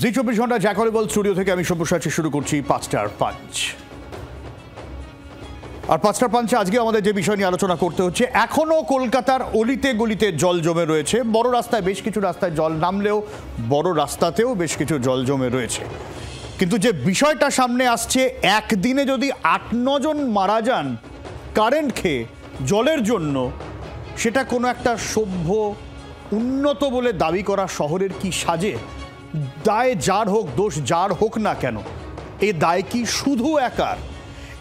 জি 24 ঘন্টা জ্যাকলেবল স্টুডিও থেকে আমি সব্যসাচী শুরু করছি পাঁচটার পাঞ্চ। আর পাঁচটার পাঞ্চে আজকে আমাদের যে বিষয় নিয়ে আলোচনা করতে হচ্ছে, এখনো কলকাতার অলিতে গলিতে জল জমে রয়েছে। বড় রাস্তায় বেশ কিছু রাস্তায় জল নামলেও বড় রাস্তাতেও বেশ কিছু জল জমে রয়েছে। কিন্তু যে বিষয়টা সামনে আসছে, একদিনে যদি 8-9 জন মারা যান কারেন্ট খেয়ে জলের জন্য, সেটা কোনো একটা সভ্য উন্নত বলে দাবি করা শহরের কি সাজে? দায় যার হোক, দোষ যার হোক না কেন, এ দায় কি শুধু একার?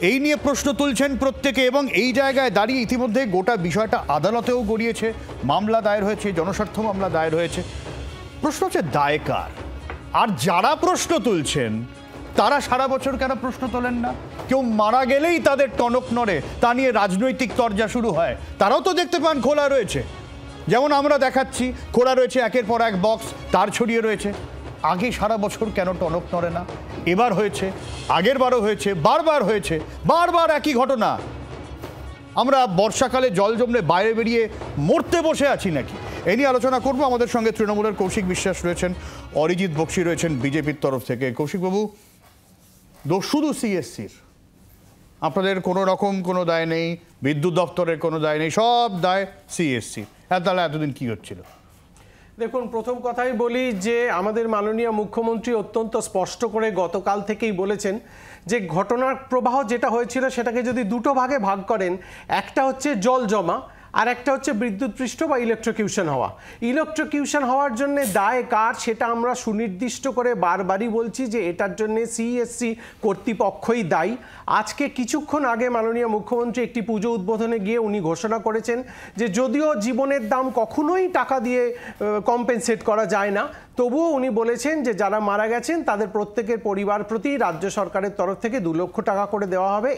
এই নিয়ে প্রশ্ন তুলছেন প্রত্যেকে। এবং এই জায়গায় দাঁড়িয়ে ইতিমধ্যে গোটা বিষয়টা আদালতেও গড়িয়েছে, মামলা দায়ের হয়েছে, জনস্বার্থ মামলা দায়ের হয়েছে। প্রশ্ন হচ্ছে দায় কার? আর যারা প্রশ্ন তুলছেন তারা সারা বছর কেন প্রশ্ন তোলেন না? কেউ মারা গেলেই তাদের টনক নড়ে, তা নিয়ে রাজনৈতিক তরজা শুরু হয়। তারাও তো দেখতে পান খোলা রয়েছে, যেমন আমরা দেখাচ্ছি খোলা রয়েছে, একের পর এক বক্স তার ছড়িয়ে রয়েছে। আগে সারা বছর কেন টনক নড়ে না? এবার হয়েছে, আগের বারও হয়েছে, বারবার হয়েছে, বারবার একই ঘটনা। আমরা বর্ষাকালে জল জমলে বাইরে বেরিয়ে মরতে বসে আছি নাকি? এ নিয়ে আলোচনা করবো। আমাদের সঙ্গে তৃণমূলের কৌশিক বিশ্বাস রয়েছেন, অরিজিৎ বক্সি রয়েছেন বিজেপির তরফ থেকে। কৌশিকবাবু, দোষ শুধু সিএসসির? আপনাদের কোনো রকম কোনো দায় নেই, বিদ্যুৎ দপ্তরের কোনো দায় নেই, সব দায় সিএসসি। হ্যাঁ, তাহলে এতদিন কি হচ্ছিল? দেখুন, প্রথম কথাই বলি যে আমাদের মাননীয় মুখ্যমন্ত্রী অত্যন্ত স্পষ্ট করে গতকাল থেকেই বলেছেন যে ঘটনার প্রবাহ যেটা হয়েছিল সেটাকে যদি দুটো ভাগে ভাগ করেন, একটা হচ্ছে জল জমা আর একটা হচ্ছে বিদ্যুৎপৃষ্ট বা ইলেকট্রোকিউশন হওয়া। ইলেকট্রোকিউশন হওয়ার জন্য দায় কার সেটা আমরা সুনির্দিষ্ট করে বারবারই বলছি যে এটার জন্য সিএসসি কর্তৃপক্ষই দায়ী। আজকে কিছুক্ষণ আগে মাননীয় মুখ্যমন্ত্রী একটি পুজো উদ্বোধনে গিয়ে উনি ঘোষণা করেছেন যে যদিও জীবনের দাম কখনোই টাকা দিয়ে কম্পেনসেট করা যায় না, তবুও উনি বলেছেন যে যারা মারা গেছেন তাদের প্রত্যেকের পরিবার প্রতি রাজ্য সরকারের তরফ থেকে 2 লক্ষ টাকা করে দেওয়া হবে।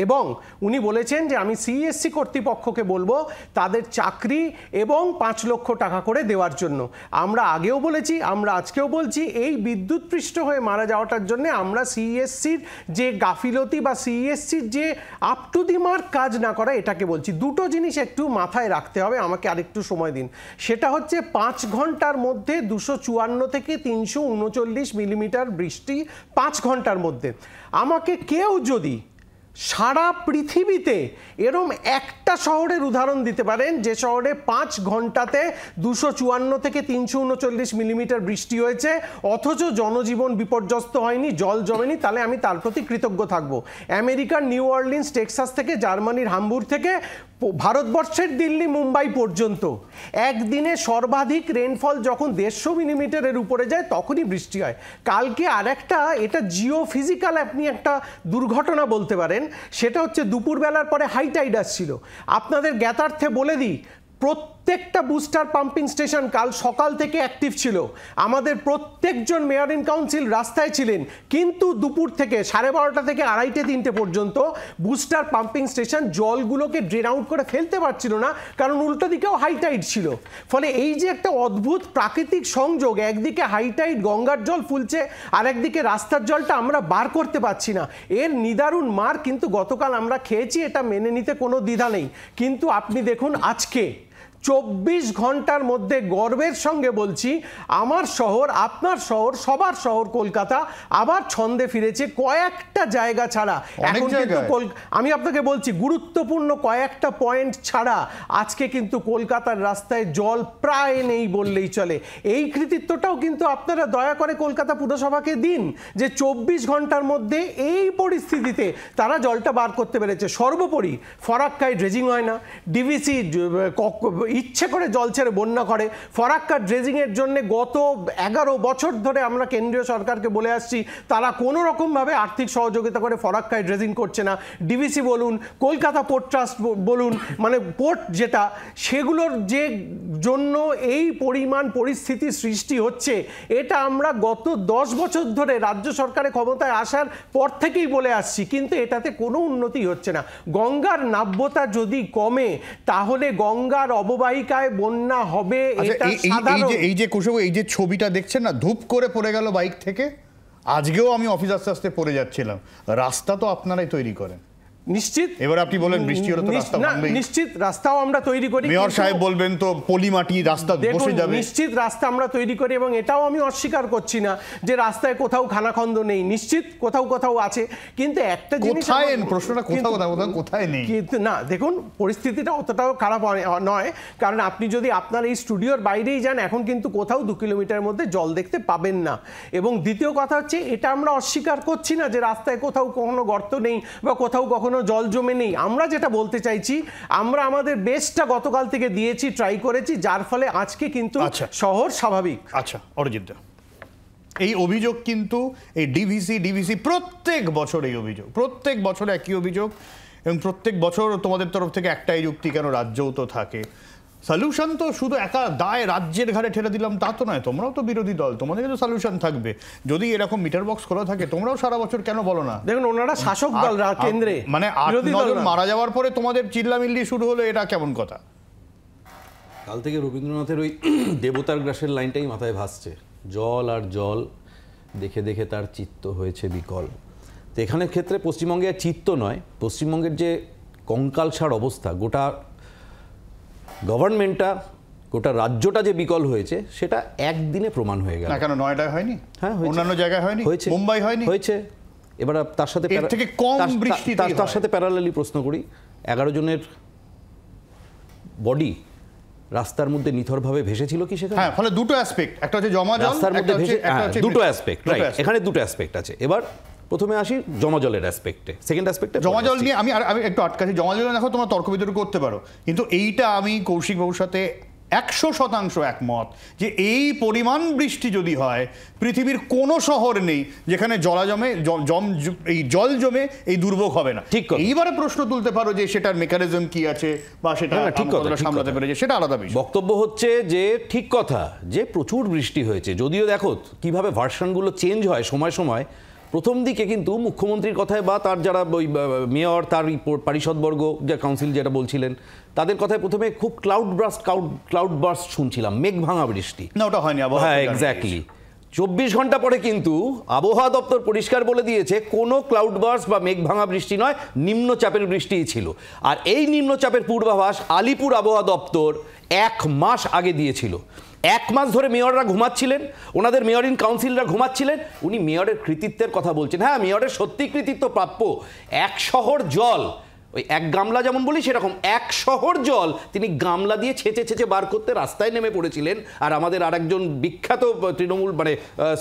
এবং উনি বলেছেন যে আমি সিএসসি কর্তৃপক্ষকে বলবো তাদের চাকরি এবং 5 লক্ষ টাকা করে দেওয়ার জন্য। আমরা আগেও বলেছি, আমরা আজকেও বলছি, এই বিদ্যুৎপৃষ্ট হয়ে মারা যাওয়াটার জন্য আমরা সিএসসির যে গাফিলতি বা সিএসসির যে আপ টু দি মার্ক কাজ না করা, এটাকে বলছি। দুটো জিনিস একটু মাথায় রাখতে হবে, আমাকে আরেকটু সময় দিন। সেটা হচ্ছে 5 ঘন্টার মধ্যে 254 থেকে 339 মিলিমিটার বৃষ্টি 5 ঘন্টার মধ্যে। আমাকে কেউ যদি সারা পৃথিবীতে এরম একটা শহরের উদাহরণ দিতে পারেন যে শহরে 5 ঘন্টাতে 254 থেকে 339 মিলিমিটার বৃষ্টি হয়েছে অথচ জনজীবন বিপর্যস্ত হয়নি, জল জমেনি, তাহলে আমি তার প্রতি কৃতজ্ঞ থাকব। আমেরিকার নিউ অরলিন্স, টেক্সাস থেকে জার্মানির হামবুর্গ থেকে ভারতবর্ষের দিল্লি, মুম্বাই পর্যন্ত একদিনে সর্বাধিক রেনফল যখন 150 মিলিমিটারের উপরে যায় তখনই বৃষ্টি হয়। কালকে আরেকটা, এটা জিওফিজিক্যাল আপনি একটা দুর্ঘটনা বলতে পারেন, সেটা হচ্ছে দুপুরবেলার পরে হাই টাইড আসছিল। আপনাদের জ্ঞাতার্থে বলে দিই, প্রত্যেকটা বুস্টার পাম্পিং স্টেশন কাল সকাল থেকে অ্যাক্টিভ ছিল। আমাদের প্রত্যেকজন মেয়র ইন কাউন্সিল রাস্তায় ছিলেন, কিন্তু দুপুর থেকে 12:30 থেকে 2:30-3টে পর্যন্ত booster pumping station জলগুলোকে drain out করে ফেলতে পারছিল না, কারণ উল্টো দিকেও হাই টাইড ছিল। ফলে এই যে একটা অদ্ভুত প্রাকৃতিক সংযোগ, একদিকে হাই টাইড, গঙ্গার জল ফুলছে, আর একদিকে রাস্তার জলটা আমরা বার করতে পারছি না, এর নিদারুণ মার কিন্তু গতকাল আমরা খেয়েছি, এটা মেনে নিতে কোনো দ্বিধা নেই। কিন্তু আপনি দেখুন আজকে 24 ঘন্টার মধ্যে গর্বের সঙ্গে বলছি, আমার শহর, আপনার শহর, সবার শহর কলকাতা আবার ছন্দে ফিরেছে কয়েকটা জায়গা ছাড়া। এখন কিন্তু আমি আপনাকে বলছি, গুরুত্বপূর্ণ কয়েকটা পয়েন্ট ছাড়া আজকে কিন্তু কলকাতার রাস্তায় জল প্রায় নেই বললেই চলে। এই কৃতিত্বটাও কিন্তু আপনারা দয়া করে কলকাতা পুরসভাকে দিন যে 24 ঘন্টার মধ্যে এই পরিস্থিতিতে তারা জলটা বার করতে পেরেছে। সর্বোপরি ফরাক্কায় ড্রেজিং হয় না, ডিভিসি ইচ্ছে করে জল ছেড়ে বন্যা করে। ফরাক্কা ড্রেজিংয়ের জন্য গত 11 বছর ধরে আমরা কেন্দ্রীয় সরকারকে বলে আসছি, তারা কোনো রকমভাবে আর্থিক সহযোগিতা করে ফরাক্কায় ড্রেজিং করছে না। ডিভিসি বলুন, কলকাতা পোর্ট ট্রাস্ট বলুন, মানে পোর্ট যেটা, সেগুলোর যে জন্য এই পরিমাণ পরিস্থিতি সৃষ্টি হচ্ছে, এটা আমরা গত 10 বছর ধরে রাজ্য সরকারের ক্ষমতায় আসার পর থেকেই বলে আসছি, কিন্তু এটাতে কোনো উন্নতি হচ্ছে না। গঙ্গার নাব্যতা যদি কমে তাহলে গঙ্গার অববাহিকায় বন্যা হবে, এটা সাধারণ। এই যে কুশব, এই যে ছবিটা দেখছেন না, ধূপ করে পড়ে গেল বাইক থেকে, আজকেও আমি অফিস আস্তে আস্তে পড়ে যাচ্ছিলাম। রাস্তা তো আপনারাই তৈরি করেন। নিশ্চিত। এবার আপনি বলেন বৃষ্টি হলে তো রাস্তা ভাঙবেই। নিশ্চিত রাস্তাও আমরা তৈরি করি, মেয়র সাহেব বলবেন তো পলি মাটি রাস্তা বসে যাবে। নিশ্চিত রাস্তা আমরা তৈরি করি, এবং এটাও আমি অস্বীকার করছি না যে রাস্তায় কোথাও খানাখন্দ নেই, নিশ্চিত কোথাও কোথাও আছে। কিন্তু একটা জিনিস, কোথায় প্রশ্নটা কোথায় নেই, কিন্তু না, দেখুন পরিস্থিতিটা অতটাও খারাপ নয়, কারণ আপনি যদি আপনার এই স্টুডিওর বাইরেই যান, এখন কিন্তু কোথাও 2 কিলোমিটারের মধ্যে জল দেখতে পাবেন না। এবং দ্বিতীয় কথা হচ্ছে, এটা আমরা অস্বীকার করছি না যে রাস্তায় কোথাও কখনো গর্ত নেই বা কোথাও কখনো জল জমে নেই। আমরা যেটা বলতে চাইছি, আমরা আমাদের বেস্টটা গতকাল থেকে দিয়েছি, ট্রাই করেছি, যার ফলে আজকে কিন্তু শহর স্বাভাবিক। আচ্ছা অরিজিৎ দা, এই অভিযোগ কিন্তু এই ডিভিসি প্রত্যেক বছর এই অভিযোগ, প্রত্যেক বছর একই অভিযোগ, এবং প্রত্যেক বছর তোমাদের তরফ থেকে একটাই যুক্তি, কেন রাজ্যও তো থাকে। সলিউশন তো শুধু একা দায় রাজ্যের ঘাড়ে ঠেলে দিলাম তা তো নয়, তোমরাও তো বিরোধী দল, তোমাদের তো সলিউশন থাকবে। যদি এরকম মিটার বক্স খোলা থাকে, তোমরাও সারা বছর কেন বলো না? দেখুন ওনারা শাসক দল, কেন্দ্রে মানে 8-9 জন মারা যাওয়ার পরে তোমাদের চিল্লামিল্লি শুরু হলো, এটা কেমন কথা? কাল থেকে রবীন্দ্রনাথের ওই দেবতার গ্রাসের লাইনটাই মাথায় ভাসছে, জল আর জল দেখে দেখে তার চিত্ত হয়েছে বিকল। তো এখানের ক্ষেত্রে পশ্চিমবঙ্গে আর চিত্ত নয়, পশ্চিমবঙ্গের যে কঙ্কালসার অবস্থা, গোটা গভর্নমেন্টটা, গোটা রাজ্যটা যে বিকল হয়েছে, সেটা একদিনে প্রমাণ হয়ে গেল। না কেন নয়ডায় হয়নি? হ্যাঁ, অন্যান্য জায়গায় হয়নি, হয়েছে, মুম্বাই হয়নি, হয়েছে। এবার তার সাথে এর থেকে কম বৃষ্টি, তার সাথে প্যারালালি প্রশ্ন করি, 11 জনের বডি রাস্তার মধ্যে নিথরভাবে ভেসেছিল কি সেখানে? হ্যাঁ, ফলে দুটো অ্যাসপেক্ট, একটা হচ্ছে জমা জল, রাস্তার মধ্যে ভেসে, দুটো অ্যাসপেক্ট, রাইট, এখানে দুটো অ্যাসপেক্ট আছে। এবার প্রথমে আসি জমা জলের অ্যাসপেক্টে, সেকেন্ড অ্যাসপেক্টে। জমা জল নিয়ে আমি একটু আটকাছি। জমা জল দেখো তোমরা তর্ক বিতর্ক করতে পারো, কিন্তু এইটা আমি কৌশিক বাবুর সাথে 100% একমত যে এই পরিমাণ বৃষ্টি যদি হয়, পৃথিবীর কোনো শহর নেই যেখানে এই জল জমে এই দুর্ভোগ হবে না। ঠিক কথা। এইবারে প্রশ্ন তুলতে পারো যে সেটার মেকানিজম কি আছে বা সেটা সামলাতে পেরেছে, সেটা আলাদা বিষয়। বক্তব্য হচ্ছে যে ঠিক কথা যে প্রচুর বৃষ্টি হয়েছে, যদিও দেখো কিভাবে ভার্সনগুলো চেঞ্জ হয় সময় সময়। প্রথম দিকে কিন্তু মুখ্যমন্ত্রীর কথায় বা তার যারা ওই মেয়র, তার পারিষদবর্গ, যে কাউন্সিল যেটা বলছিলেন, তাদের কথায় প্রথমে খুব ক্লাউড বার্স্ট শুনছিলাম, মেঘ ভাঙা বৃষ্টি। না, ওটা হয়নি। হ্যাঁ, এক্স্যাক্টলি। 24 ঘন্টা পরে কিন্তু আবহাওয়া দপ্তর পরিষ্কার বলে দিয়েছে কোনো ক্লাউড বার্স্ট বা মেঘ ভাঙা বৃষ্টি নয়, নিম্নচাপের বৃষ্টিই ছিল। আর এই নিম্নচাপের পূর্বাভাস আলিপুর আবহাওয়া দপ্তর 1 মাস আগে দিয়েছিল। 1 মাস ধরে মেয়ররা ঘুমাচ্ছিলেন, ওনাদের মেয়র ইন কাউন্সিলরা ঘুমাচ্ছিলেন। উনি মেয়রের কৃতিত্বের কথা বলছেন। হ্যাঁ, মেয়রের সত্যি কৃতিত্ব প্রাপ্য। 1 শহর জল, ওই 1 গামলা যেমন বলি সেরকম 1 শহর জল তিনি গামলা দিয়ে ছেঁচে বার করতে রাস্তায় নেমে পড়েছিলেন। আর আমাদের আরেকজন বিখ্যাত তৃণমূল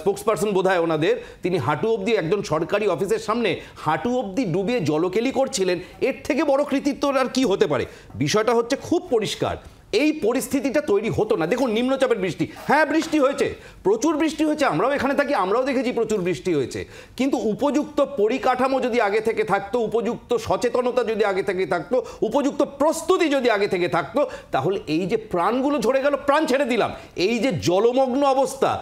স্পোক্সপারসন বোধহয় ওনাদের, তিনি হাঁটু অবধি একজন সরকারি অফিসের সামনে হাঁটু অবধি ডুবিয়ে জলকেলি করছিলেন। এর থেকে বড় কৃতিত্ব আর কি হতে পারে? বিষয়টা হচ্ছে খুব পরিষ্কার, এই পরিস্থিতিটা তৈরি হতো না। দেখুন নিম্নচাপের বৃষ্টি, হ্যাঁ বৃষ্টি হয়েছে, প্রচুর বৃষ্টি হয়েছে, আমরাও এখানে থাকি, আমরাও দেখেছি প্রচুর বৃষ্টি হয়েছে। কিন্তু উপযুক্ত পরিকাঠামো যদি আগে থেকে থাকতো, উপযুক্ত সচেতনতা যদি আগে থেকে থাকতো, উপযুক্ত প্রস্তুতি যদি আগে থেকে থাকতো, তাহলে এই যে প্রাণগুলো ঝরে গেল, প্রাণ ছেড়ে দিলাম, এই যে জলমগ্ন অবস্থা,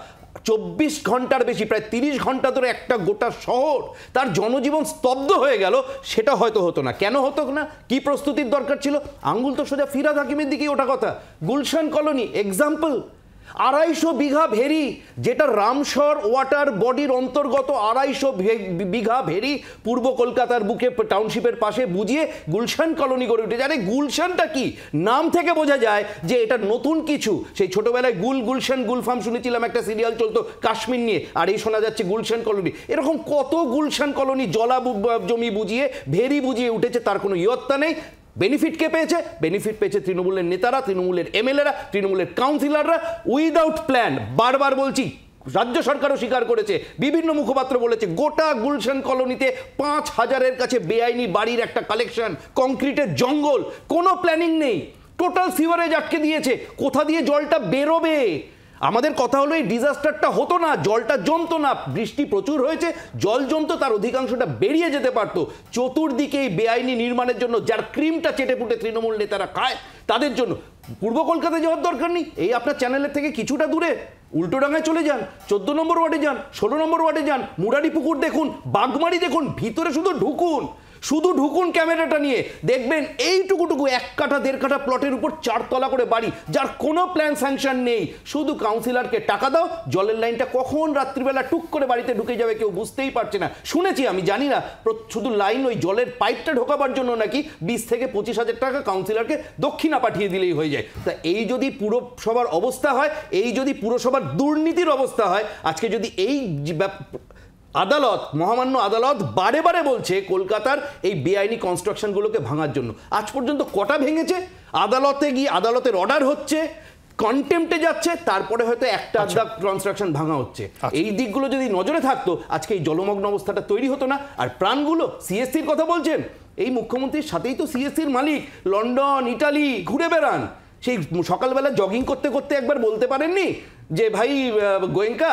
24 ঘন্টার বেশি, প্রায় 30 ঘন্টা ধরে একটা গোটা শহর তার জনজীবন স্তব্ধ হয়ে গেল, সেটা হয়তো হতো না। কেন হতো না? কি প্রস্তুতির দরকার ছিল? আঙ্গুল তো সোজা ফিরহাদ হাকিমের দিকেই ওঠা কথা। গুলশান কলোনি এক্সাম্পল, 250 বিঘা ভেরি, যেটা রামসর ওয়াটার বডির অন্তর্গত 250 বিঘা ভেরি পূর্ব কলকাতার বুকে টাউনশিপের পাশে বুঝিয়ে গুলশান কলোনি গড়ে উঠেছে। আরে গুলশানটা কি? নাম থেকে বোঝা যায় যে এটা নতুন কিছু। সেই ছোটবেলায় গুলশান গুলফার্ম শুনেছিলাম, একটা সিরিয়াল চলতো কাশ্মীর নিয়ে, আর এই শোনা যাচ্ছে গুলশান কলোনি। এরকম কত গুলশান কলোনি জলা জমি বুঝিয়ে, ভেরি বুঝিয়ে উঠেছে, তার কোনো ইয়ত্তা নেই। বেনিফিট কে পেয়েছে? বেনিফিট পেয়েছে তৃণমূলের নেতারা, তৃণমূলের এমএলএরা, তৃণমূলের কাউন্সিলররা, উইদাউট প্ল্যান। বারবার বলছি, রাজ্য সরকারও স্বীকার করেছে, বিভিন্ন মুখপাত্র বলেছে, গোটা গুলশান কলোনিতে 5000-এর কাছে বেআইনি বাড়ির একটা কালেকশন, কংক্রিটের জঙ্গল, কোনো প্ল্যানিং নেই, টোটাল সিওয়ারেজ আটকে দিয়েছে। কোথা দিয়ে জলটা বেরোবে? আমাদের কথা হলো এই ডিজাস্টারটা হতো না, জলটা জমতো না। বৃষ্টি প্রচুর হয়েছে, জল জমতো, তার অধিকাংশটা বেরিয়ে যেতে পারতো। চতুর্দিকে এই বেআইনি নির্মাণের জন্য যার ক্রিমটা চেটে পুটে তৃণমূল নেতারা খায়, তাদের জন্য পূর্ব কলকাতায় যাওয়ার দরকার নেই। এই আপনার চ্যানেলের থেকে কিছুটা দূরে উল্টোডাঙ্গায় চলে যান, 14 নম্বর ওয়ার্ডে যান, 16 নম্বর ওয়ার্ডে যান, মুরারি পুকুর দেখুন, বাগমারি দেখুন, ভিতরে শুধু ঢুকুন, শুধু ঢুকুন ক্যামেরাটা নিয়ে, দেখবেন এইটুকুটুকু 1 কাঠা 1.5 কাঠা প্লটের উপর 4 তলা করে বাড়ি, যার কোনো প্ল্যান স্যাংশন নেই। শুধু কাউন্সিলরকে টাকা দাও, জলের লাইনটা কখন রাত্রিবেলা টুক করে বাড়িতে ঢুকে যাবে কেউ বুঝতেই পারছে না। শুনেছি, আমি জানি না, শুধু লাইন ওই জলের পাইপটা ঢোকাবার জন্য নাকি 20 থেকে 25,000 টাকা কাউন্সিলরকে দক্ষিণা পাঠিয়ে দিলেই হয়ে যায়। তা এই যদি পুরসভার অবস্থা হয়, এই যদি পুরসভার দুর্নীতির অবস্থা হয়, আজকে যদি এই আদালত, মহামান্য আদালত বারে বারে বলছে কলকাতার এই বেআইনি কনস্ট্রাকশনগুলোকে ভাঙার জন্য, আজ পর্যন্ত কটা ভেঙেছে? আদালতে গিয়ে আদালতের অর্ডার হচ্ছে, কন্টেম্পটে যাচ্ছে, তারপরে হয়তো একটা আধা কনস্ট্রাকশন ভাঙা হচ্ছে। এই দিকগুলো যদি নজরে থাকতো আজকে এই জলমগ্ন অবস্থাটা তৈরি হতো না। আর প্রাণগুলো, সিএসসির কথা বলছেন, এই মুখ্যমন্ত্রীর সাথেই তো সিএসসির মালিক, লন্ডন, ইটালি ঘুরে বেড়ান। সেই সকালবেলা জগিং করতে করতে একবার বলতে পারেননি যে ভাই গোয়েঙ্কা,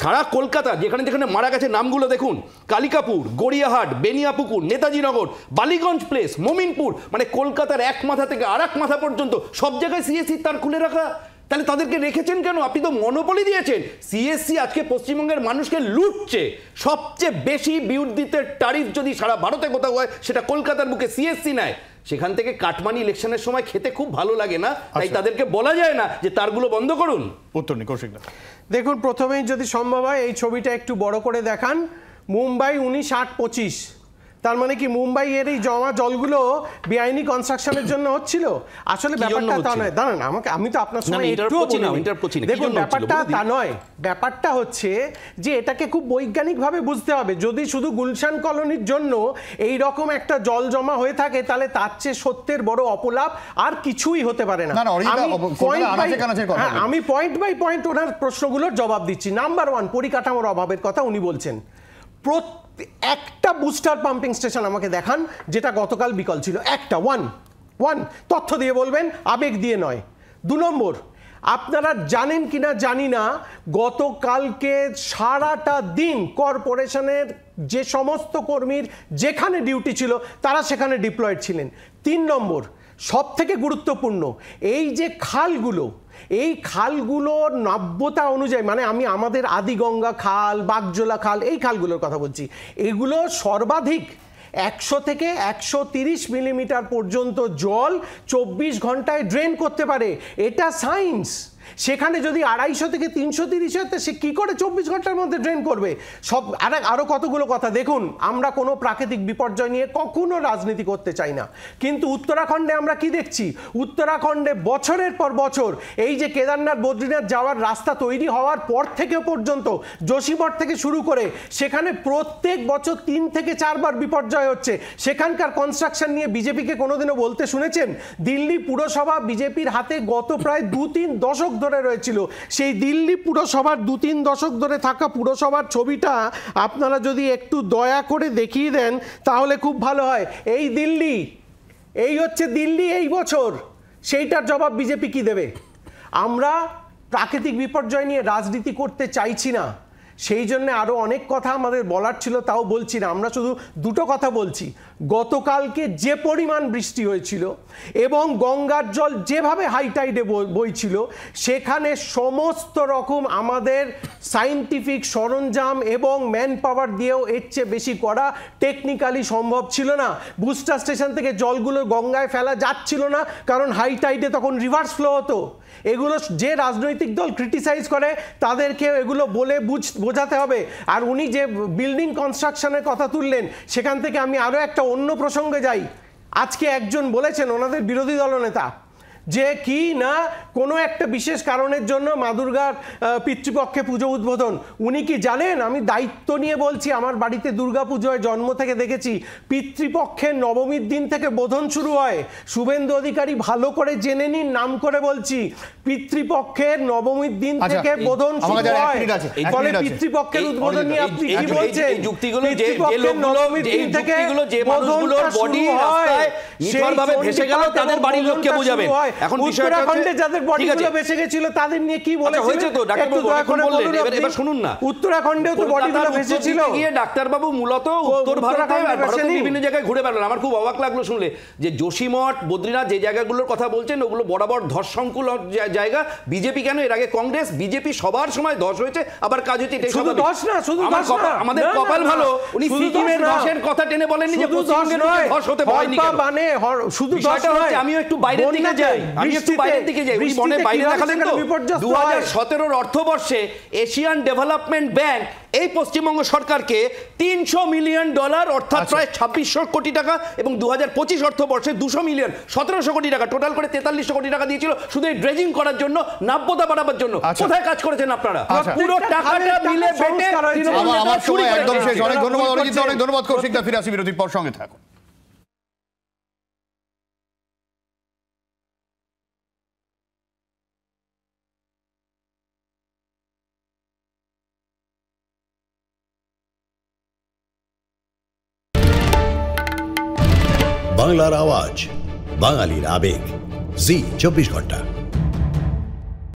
সারা কলকাতা যেখানে যেখানে মারা গেছে নামগুলো দেখুন, কালিকাপুর, গড়িয়াহাট, বেনিয়াপুকুর, নেতাজিনগর, বালিগঞ্জ প্লেস, মোমিনপুর, মানে কলকাতার এক মাথা থেকে আর এক মাথা পর্যন্ত সব জায়গায় সিএসসি তার খুলে রাখা। তাহলে তাদেরকে রেখেছেন কেন? আপনি তো মনোপলি দিয়েছেন। সিএসসি আজকে পশ্চিমবঙ্গের মানুষকে লুটছে। সবচেয়ে বেশি বিদ্যুতের ট্যারিফ যদি সারা ভারতে কোথাও হয়, সেটা কলকাতার বুকে সিএসসি নেয়। সেখান থেকে কাটমানি ইলেকশনের সময় খেতে খুব ভালো লাগে না, তাই তাদেরকে বলা যায় না যে তারগুলো বন্ধ করুন। উত্তর নেই কৌশিক দা। দেখুন, প্রথমেই যদি সম্ভব হয় এই ছবিটা একটু বড় করে দেখান। মুম্বাই 19-8-25, তার মানে কি মুম্বাই এর এই জমা জলগুলো বেআইনি কনস্ট্রাকশনের জন্য হচ্ছিল? আসলে ব্যাপারটা তা নয়। দাঁড়ান, আমি তো আপনার সময় একটুও বলিনি। দেখুন, ব্যাপারটা তা নয়। ব্যাপারটা হচ্ছে যে এটাকে খুব বৈজ্ঞানিকভাবে বুঝতে হবে। যদি শুধু গুলশান কলোনির জন্য এই রকম একটা জল জমা হয়ে থাকে, তাহলে তার চেয়ে সত্যের বড় অপলাপ আর কিছুই হতে পারে না। আমি পয়েন্ট বাই পয়েন্ট ওনার প্রশ্নগুলোর জবাব দিচ্ছি। নাম্বার 1, পরিকাঠামোর অভাবের কথা উনি বলছেন। একটা বুস্টার পাম্পিং স্টেশন আমাকে দেখান যেটা গতকাল বিকল ছিল। একটা ওয়ান তথ্য দিয়ে বলবেন, আবেগ দিয়ে নয়। 2 নম্বর, আপনারা জানেন কিনা জানি না, গতকালকে সারাটা দিন কর্পোরেশনের যে সমস্ত কর্মীর যেখানে ডিউটি ছিল তারা সেখানে ডিপ্লয়েড ছিলেন। 3 নম্বর, সব থেকে গুরুত্বপূর্ণ, এই যে খালগুলো, এই খালগুলোর নাব্যতা অনুযায়ী, মানে আমি আমাদের আদিগঙ্গা খাল, বাগজোলা খাল, এই খালগুলোর কথা বলছি, এগুলো সর্বাধিক 100 থেকে 130 মিলিমিটার পর্যন্ত জল 24 ঘন্টায় ড্রেন করতে পারে। এটা সায়েন্স। সেখানে যদি 250 থেকে 330 হয়, সে কি করে 24 ঘন্টার মধ্যে ড্রেন করবে? সব আরো কতগুলো কথা দেখুন। আমরা কোনো প্রাকৃতিক বিপর্যয় নিয়ে কখনো রাজনীতি করতে চাই না, কিন্তু উত্তরাখণ্ডে আমরা কি দেখছি? উত্তরাখণ্ডে বছরের পর বছর এই যে কেদারনাথ বদ্রীনাথ যাওয়ার রাস্তা তৈরি হওয়ার পর থেকে পর্যন্ত, যোশীমঠ থেকে শুরু করে, সেখানে প্রত্যেক বছর 3 থেকে 4 বার বিপর্যয় হচ্ছে। সেখানকার কনস্ট্রাকশন নিয়ে বিজেপিকে কোনোদিনও বলতে শুনেছেন? দিল্লি পুরসভা বিজেপির হাতে গত প্রায় 2-3 দশক ধরে রয়েছিল। সেই দিল্লি পুরসভার 2-3 দশক ধরে থাকা পুরসভার ছবিটা আপনারা যদি একটু দয়া করে দেখিয়ে দেন তাহলে খুব ভালো হয়। এই হচ্ছে দিল্লি এই বছর। সেইটার জবাব বিজেপি কি দেবে? আমরা প্রাকৃতিক বিপর্যয় নিয়ে রাজনীতি করতে চাইছি না, সেই জন্য আরও অনেক কথা আমাদের বলার ছিল, তাও বলছি না। আমরা শুধু 2টো কথা বলছি। গতকালকে যে পরিমাণ বৃষ্টি হয়েছিল এবং গঙ্গার জল যেভাবে হাইটাইডে বইছিল, সেখানে সমস্ত রকম আমাদের সায়েন্টিফিক সরঞ্জাম এবং ম্যান পাওয়ার দিয়েও এর চেয়ে বেশি করা টেকনিক্যালি সম্ভব ছিল না। বুস্টার স্টেশন থেকে জলগুলো গঙ্গায় ফেলা যাচ্ছিল না, কারণ হাইটাইডে তখন রিভার্স ফ্লো হতো। এগুলো যে রাজনৈতিক দল ক্রিটিসাইজ করে তাদেরকে এগুলো বলে বোঝাতে হবে। আর উনি যে বিল্ডিং কনস্ট্রাকশনের কথা তুললেন, সেখান থেকে আমি আরও একটা অন্য প্রসঙ্গে যাই। আজকে একজন বলেছেন, ওনাদের বিরোধী দলনেতা, যে কি না কোনো একটা বিশেষ কারণের জন্য মা দুর্গার পিতৃপক্ষে পুজো উদ্বোধন। উনি কি জানেন? আমি দায়িত্ব নিয়ে বলছি, আমার বাড়িতে দুর্গা পুজোয় জন্ম থেকে দেখেছি, পিতৃপক্ষের নবমীর দিন থেকে বোধন শুরু হয়। শুভেন্দু অধিকারী ভালো করে জেনে নিন, নাম করে বলছি, পিতৃপক্ষের নবমীর দিন থেকে বোধন শুরু হয়। ফলে পিতৃপক্ষের উদ্বোধন নিয়ে আপনি কি বলছেন? পিতৃপক্ষের নবমীর দিন থেকে বোধনটা শুরু হয়, সেই ভেসে গেল তাদের বাড়ির লোককে বোঝাবেন। এখন বিষয়টা উত্তরাখণ্ডে যাদের ঠিক বডিগুলো আছে। বেঁচে গেছিল তাদের নিয়ে কি বলেছিলেন? হয়েছে তো, ডাক্তারবাবু একটু দয়া করে বললেন, বলুন আপনি। এবার শুনুন না। উত্তরাখণ্ডেও তো বডিগুলো কলকাতার ভেসে উত্তর ছিল। দিকে গিয়ে ডাক্তারবাবু মূলত উত্তর ভারতে উত্তরাখণ্ডে আর ভারতের ভেসেনি। বিভিন্ন জায়গায় ঘুরে বেড়ালেন। আমার খুব অবাক লাগলো শুনলে যে যোশীমঠ, বদ্রীনাথ যে জায়গাগুলোর কথা বলছেন ওগুলো বরাবর ধর্ষণকুল জায়গা। বিজেপি কেন, এর আগে কংগ্রেস, বিজেপি সবার সময় ধস হয়েছে, আবার কাজ হচ্ছে। এটাই শুধু স্বাভাবিক। ধস না, শুধু আমার ধস না। আমাদের না, না, কপাল না। ভালো, উনি শুধু সিকিমের ধস না। ধসের কথা টেনে বলেননি যে শুধু ধস পশ্চিমবঙ্গের নয়, ধস হতে পারেনি কেন। মানে শুধু ধস বিষয়টা হচ্ছে নয়। আমিও একটু বাইরের দিকে যাই, আমি একটু বাইরের দিকে যাই। উনি মনে বাইরে দেখালেন তো 2017 অর্থবর্ষে এশিয়ান ডেভেলপমেন্ট ব্যাংক এই পশ্চিমবঙ্গ সরকারকে $300 মিলিয়ন অর্থাৎ প্রায় 2600 কোটি টাকা এবং 2025 অর্থবর্ষে 200 মিলিয়ন 1700 কোটি টাকা, টোটাল করে 4300 কোটি টাকা দিয়েছিল শুধু এই ড্রেজিং করার জন্য, নাব্যতা বাড়াবার জন্য। কোথায় কাজ করেছেন আপনারা? পুরো টাকাটা মিলে বেটে আমার সময় একদম শেষ। অনেক ধন্যবাদ অরিজিৎ, অনেক ধন্যবাদ কৌশিকদা। ফিরে আসি বিরতির পর, সঙ্গে থাকুন। বাংলার আওয়াজ, বাঙালির আবেগ, জি 24 ঘন্টা।